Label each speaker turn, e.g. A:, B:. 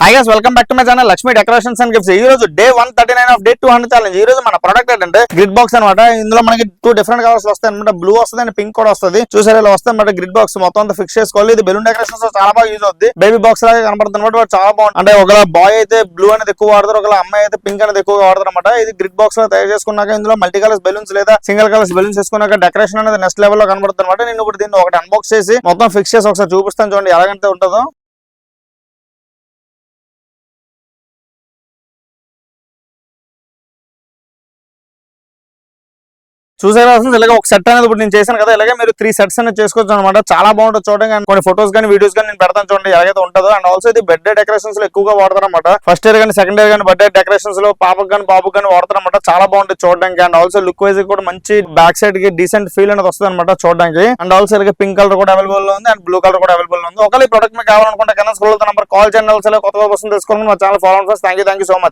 A: Hi guys, welcome back to my channel Lakshmi decorations and gifts. ఈ రోజు day 139 of day 200 challenge. ఈ రోజు మన ప్రొడక్ట్ ఏంటంటే గ్రిడ్ బాక్స్ అనమాట. ఇందులో మనకి 2 డిఫరెంట్ కలర్స్ వస్తాయి అనమాట. బ్లూ వస్తుంది అండ్ పింక్ కూడా వస్తుంది. చూసారా ఇలా వస్తాయి అనమాట. గ్రిడ్ బాక్స్ మొత్తం అంతా ఫిక్స్ చేసుకోవాలి. ఇది బెలూన్ డెకరేషన్స్ చాలా బాగా యూజ్ అవుతుంది. బేబీ బాక్స్ లాగా కనబడుతుంది అనమాట. చాలా బాగుంది. అంటే ఒక బాయ్ అయితే బ్లూ అనేది ఎక్కువ వాడతారు, ఒక అమ్మాయి అయితే పింక్ అనేది ఎక్కువ వాడతారు అనమాట. ఇది గ్రిడ్ బాక్స్ లో తయారు చేసుకున్నాక ఇందులో మల్టీ కలర్స్ బెలూన్స్ లేదా సింగిల్ కలర్స్ బెలూన్స్ వేసుకున్నాక డెకరేషన్ అనేది నెక్స్ట్ లెవెల్ లో కనబడుతుంది అనమాట. నేను ఇప్పుడు దీన్ని ఒకటి అన్బాక్స్ చేసి మొత్తం ఫిక్స్ చేసి ఒకసారి చూపిస్తాను. చూడండి ఎలాగంటే ఉంటుందో. చూసారా ఇలాగే ఒక సెట్ అనేది ఇప్పుడు నేను చేశాను కదా, ఇలాగే మీరు 3 సెట్స్ అనేది చేసుకోవచ్చు అనమాట. చాలా బాగుంటుంది చూడండి. అండ్ కొన్ని ఫోటోస్ కానీ వీడియోస్ కానీ నేను పెడతాను చూడండి ఎలాగైతే ఉంటుందో. అండ్ ఆల్సో ఇది బర్త్డే డెకరేషన్స్ లో ఎక్కువగా వాడతారు అనమాట. ఫస్ట్ ఇయర్ కానీ సెకండ్ ఇయర్ కానీ బర్త్డే డెకరేషన్స్ లో పాపకు కానీ బాబుకి కానీ వాడతారు అనమాట. చాలా బాగుంటుంది చూడడానికి. అండ్ ఆల్సో లుక్ వైజ్ కూడా మంచి బ్యాక్ సైడ్ కి డీసెంట్ ఫీల్ అనేది వస్తుంది అనమాట చూడడానికి. అండ్ ఆల్సో ఇలాగే పింక్ కలర్ కూడా అవైలబుల్ ఉంది అండ్ బ్లూ కలర్ కూడా అవైలబుల్ ఉంది. ఒకవేళ ఈ ప్రొడక్ట్ మీకు కావాలనుకుంటే కింద స్క్రోల్ నంబర్ కాల్ చేయండి. కొత్తగా వస్తుంది తెలుసుకోండి. మా channel follow thank you so much.